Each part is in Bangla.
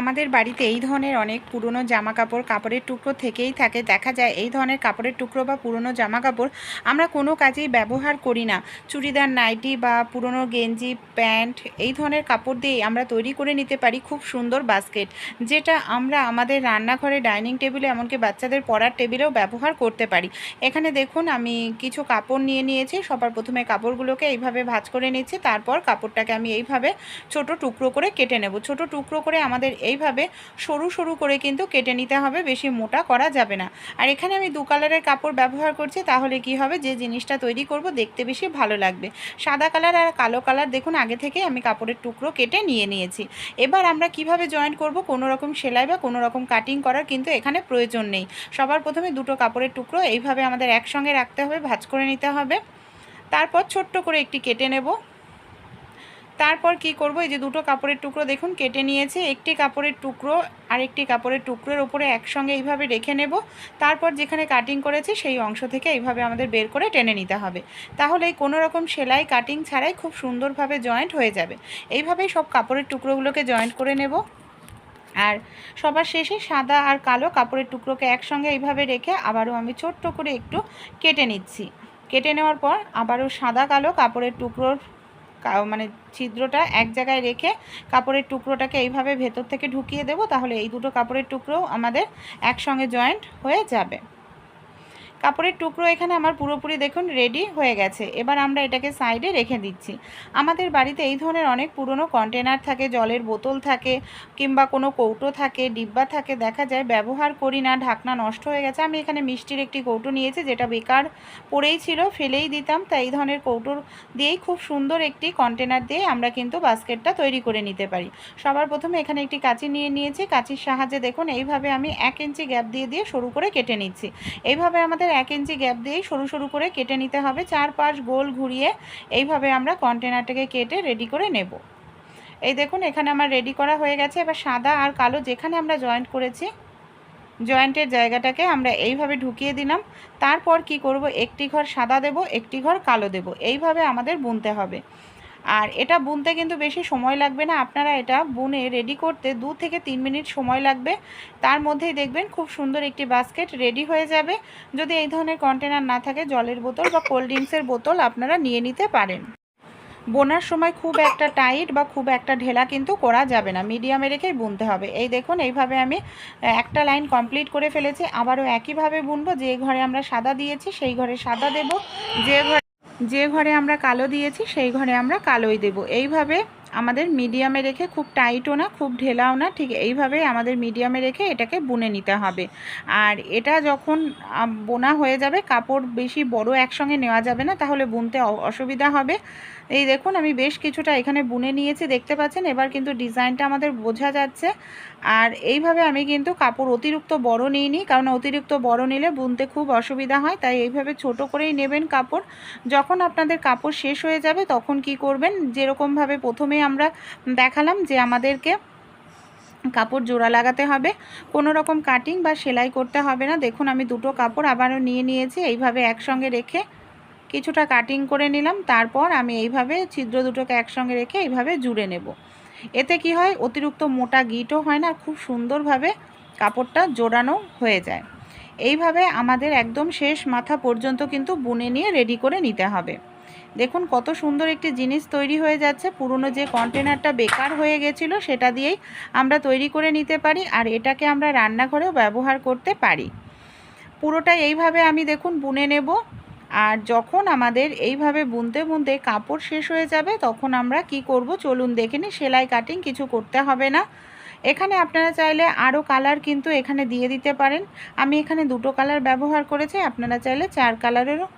আমাদের বাড়িতে এই ধরনের অনেক পুরনো জামা কাপড় কাপড়ের টুকরো থেকেই থাকে। দেখা যায় এই ধরনের কাপড়ের টুকরো বা পুরনো জামা কাপড় আমরা কোনো কাজেই ব্যবহার করি না। চুড়িদার, নাইটি বা পুরনো গেঞ্জি, প্যান্ট এই ধরনের কাপড় দিয়েই আমরা তৈরি করে নিতে পারি খুব সুন্দর বাস্কেট, যেটা আমরা আমাদের রান্নাঘরে, ডাইনিং টেবিলে, এমনকি বাচ্চাদের পড়ার টেবিলেও ব্যবহার করতে পারি। এখানে দেখুন আমি কিছু কাপড় নিয়ে নিয়েছি। সবার প্রথমে কাপড়গুলোকে এইভাবে ভাঁজ করে নিচ্ছি। তারপর কাপড়টাকে আমি এইভাবে ছোট টুকরো করে কেটে নেব। ছোট টুকরো করে আমাদের এইভাবে সরু সরু করে কিন্তু কেটে নিতে হবে, বেশি মোটা করা যাবে না। আর এখানে আমি দু কালারের কাপড় ব্যবহার করছি, তাহলে কি হবে, যে জিনিসটা তৈরি করব দেখতে বেশি ভালো লাগবে। সাদা কালার আর কালো কালার দেখুন আগে থেকে আমি কাপড়ের টুকরো কেটে নিয়েছি। এবার আমরা কিভাবে জয়েন্ট করব, কোনো রকম সেলাই বা কোনো রকম কাটিং করার কিন্তু এখানে প্রয়োজন নেই। সবার প্রথমে দুটো কাপড়ের টুকরো এইভাবে আমাদের একসঙ্গে রাখতে হবে, ভাঁজ করে নিতে হবে। তারপর ছোট্ট করে একটি কেটে নেব। তারপর কি করব, এই যে দুটো কাপড়ের টুকরো দেখুন কেটে নিয়েছে, একটি কাপড়ের টুকরো আরেকটি কাপড়ের টুকরোর উপরে একসঙ্গে এইভাবে রেখে নেব। তারপর যেখানে কাটিং করেছি সেই অংশ থেকে এইভাবে আমাদের বের করে টেনে নিতে হবে। তাহলে কোনো রকম সেলাই কাটিং ছাড়াই খুব সুন্দরভাবে জয়েন্ট হয়ে যাবে। এইভাবেই সব কাপড়ের টুকরোগুলোকে জয়েন্ট করে নেব। আর সবার শেষে সাদা আর কালো কাপড়ের টুকরোকে একসঙ্গে এইভাবে রেখে আবারও আমি ছোট্ট করে একটু কেটে নিচ্ছি। কেটে নেওয়ার পর আবারও সাদা কালো কাপড়ের টুকরোর মানে ছিদ্রটা এক জায়গায় রেখে কাপড়ের টুকরোটাকে এইভাবে ভেতর থেকে ঢুকিয়ে দেব। তাহলে এই দুটো কাপড়ের টুকরো আমাদের একসঙ্গে জয়েন্ট হয়ে যাবে। কাপড়ের টুকরো এখানে আমার পুরোপুরি দেখুন রেডি হয়ে গেছে। এবার আমরা এটাকে সাইডে রেখে দিচ্ছি। আমাদের বাড়িতে এই ধরনের অনেক পুরনো কন্টেনার থাকে, জলের বোতল থাকে, কিংবা কোনো কৌটো থাকে, ডিব্বা থাকে, দেখা যায় ব্যবহার করি না, ঢাকনা নষ্ট হয়ে গেছে। আমি এখানে মিষ্টির একটি কৌটো নিয়েছি, যেটা বেকার পড়েই ছিল, ফেলেই দিতাম। তাই এই ধরনের কৌটোর দিয়েই খুব সুন্দর একটি কন্টেনার দিয়ে আমরা কিন্তু বাস্কেটটা তৈরি করে নিতে পারি। সবার প্রথমে এখানে একটি কাঁচি নিয়ে নিয়েছি। কাঁচির সাহায্যে দেখুন এইভাবে আমি 1 ইঞ্চি গ্যাপ দিয়ে সরু করে কেটে নিচ্ছি। এইভাবে আমাদের 1 ইঞ্চি গ্যাপ দিয়েই সরু সরু করে কেটে নিতে হবে। 4-5 গোল ঘুরিয়ে এইভাবে আমরা কন্টেনারটাকে কেটে রেডি করে নেব। এই দেখুন এখানে আমার রেডি করা হয়ে গেছে। এবার সাদা আর কালো যেখানে আমরা জয়েন্ট করেছি, জয়েন্টের জায়গাটাকে আমরা এইভাবে ঢুকিয়ে দিলাম। তারপর কি করব, একটি ঘর সাদা দেব, একটি ঘর কালো দেব। এইভাবে আমাদের বুনতে হবে। আর এটা বুনতে কিন্তু বেশি সময় লাগবে না। আপনারা এটা বুনে রেডি করতে 2 থেকে 3 মিনিট সময় লাগবে। তার মধ্যেই দেখবেন খুব সুন্দর একটি বাস্কেট রেডি হয়ে যাবে। যদি এই ধরনের কন্টেনার না থাকে, জলের বোতল বা কোল্ড ড্রিঙ্কসের বোতল আপনারা নিয়ে নিতে পারেন। বোনার সময় খুব একটা টাইট বা খুব একটা ঢেলা কিন্তু করা যাবে না, মিডিয়ামে রেখেই বুনতে হবে। এই দেখুন এইভাবে আমি একটা লাইন কমপ্লিট করে ফেলেছি। আবারও একইভাবে বুনবো। যে ঘরে আমরা সাদা দিয়েছি সেই ঘরে সাদা দেব, যে ঘরে আমরা কালো দিয়েছি সেই ঘরে আমরা কালোই দেব। এইভাবে আমাদের মিডিয়ামে রেখে, খুব টাইটও না খুব ঢেলাও না, ঠিক এইভাবে আমাদের মিডিয়ামে রেখে এটাকে বুনে নিতে হবে। আর এটা যখন বোনা হয়ে যাবে, কাপড় বেশি বড় একসঙ্গে নেওয়া যাবে না, তাহলে বুনতে অসুবিধা হবে। এই দেখুন আমি বেশ কিছুটা এখানে বুনে নিয়েছি, দেখতে পাচ্ছেন। এবার কিন্তু ডিজাইনটা আমাদের বোঝা যাচ্ছে। আর এইভাবে আমি কিন্তু কাপড় অতিরিক্ত বড় নিইনি, কারণ অতিরিক্ত বড় নিলে বুনতে খুব অসুবিধা হয়। তাই এইভাবে ছোট করেই নেবেন কাপড়। যখন আপনাদের কাপড় শেষ হয়ে যাবে তখন কি করবেন, যেরকমভাবে প্রথমে আমরা দেখালাম যে আমাদেরকে কাপড় জোড়া লাগাতে হবে, কোনো রকম কাটিং বা সেলাই করতে হবে না। দেখুন আমি দুটো কাপড় আবারও নিয়ে নিয়েছি, এইভাবে একসঙ্গে রেখে কিছুটা কাটিং করে নিলাম। তারপর আমি এইভাবে ছিদ্র দুটোকে একসঙ্গে রেখে এইভাবে জুড়ে নেব। এতে কি হয়, অতিরিক্ত মোটা গিঁটও হয় না, খুব সুন্দরভাবে কাপড়টা জোড়ানো হয়ে যায়। এইভাবে আমাদের একদম শেষ মাথা পর্যন্ত কিন্তু বুনে নিয়ে রেডি করে নিতে হবে। দেখুন কত সুন্দর একটি জিনিস তৈরি হয়ে যাচ্ছে। পুরনো যে কন্টেনারটা বেকার হয়ে গেছিলো সেটা দিয়েই আমরা তৈরি করে নিতে পারি। আর এটাকে আমরা রান্নাঘরেও ব্যবহার করতে পারি। পুরোটা এইভাবে আমি দেখুন বুনে নেব। আর যখন আমাদের এইভাবে বুনতে বুনতে কাপড় শেষ হয়ে যাবে, তখন আমরা কি করব চলুন দেখে নিই। সেলাই কাটিং কিছু করতে হবে না। এখানে আপনারা চাইলে আরও কালার কিন্তু এখানে দিয়ে দিতে পারেন। আমি এখানে দুটো কালার ব্যবহার করেছি, আপনারা চাইলে 4 কালারেরও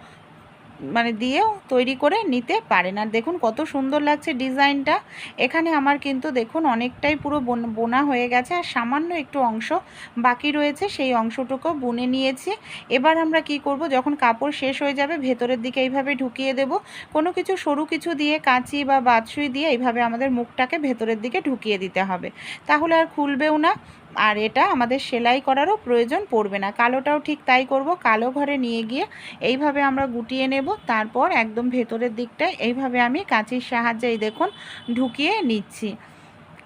দিয়েও তৈরি করে নিতে পারেন। আর দেখুন কত সুন্দর লাগছে ডিজাইনটা। এখানে আমার কিন্তু দেখুন অনেকটাই পুরো বোনা হয়ে গেছে, আর সামান্য একটু অংশ বাকি রয়েছে, সেই অংশটুকু বুনে নিয়েছি। এবার আমরা কি করব, যখন কাপড় শেষ হয়ে যাবে ভেতরের দিকে এইভাবে ঢুকিয়ে দেব। কোনো কিছু সরু কিছু দিয়ে, কাঁচি বা বাতসুই দিয়ে এইভাবে আমাদের মুখটাকে ভেতরের দিকে ঢুকিয়ে দিতে হবে, তাহলে আর খুলবেও না। আর এটা আমাদের সেলাই করারও প্রয়োজন পড়বে না। কালোটাও ঠিক তাই করব। কালো ঘরে নিয়ে গিয়ে এইভাবে আমরা গুটিয়ে নেব। তারপর একদম ভেতরের দিকটায় এইভাবে আমি কাঁচির সাহায্যে দেখুন ঢুকিয়ে নিচ্ছি।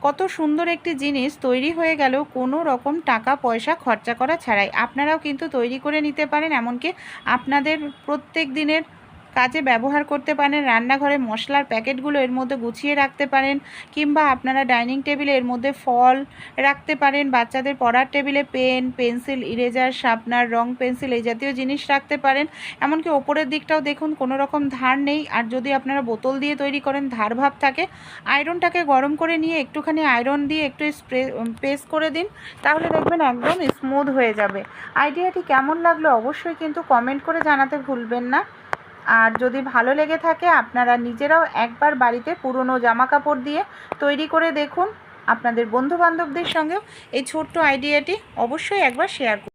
কত সুন্দর একটি জিনিস তৈরি হয়ে গেল কোনো রকম টাকা পয়সা খরচা করা ছাড়াই। আপনারাও কিন্তু তৈরি করে নিতে পারেন, এমনকি আপনাদের প্রত্যেক দিনের কাজে ব্যবহার করতে পারেন। রান্নাঘরে মশলার প্যাকেটগুলো এর মধ্যে গুছিয়ে রাখতে পারেন, কিংবা আপনারা ডাইনিং টেবিলে এর মধ্যে ফল রাখতে পারেন। বাচ্চাদের পড়ার টেবিলে পেন, পেন্সিল, ইরেজার, শার্পনার, রং পেন্সিল এই জাতীয় জিনিস রাখতে পারেন। এমনকি ওপরের দিকটাও দেখুন কোনো রকম ধার নেই। আর যদি আপনারা বোতল দিয়ে তৈরি করেন ধার ভাব থাকে। আয়রনটাকে গরম করে নিয়ে একটুখানি আয়রন দিয়ে একটু প্রেস করে দিন, তাহলে দেখবেন একদম স্মুথ হয়ে যাবে। আইডিয়াটি কেমন লাগলো অবশ্যই কিন্তু কমেন্ট করে জানাতে ভুলবেন না। আর যদি ভালো লেগে থাকে আপনারা নিজেরাও একবার বাড়িতে পুরনো জামা কাপড় দিয়ে তৈরি করে দেখুন। আপনাদের বন্ধুবান্ধবদের সঙ্গেও এই ছোট্ট আইডিয়াটি অবশ্যই একবার শেয়ার করুন।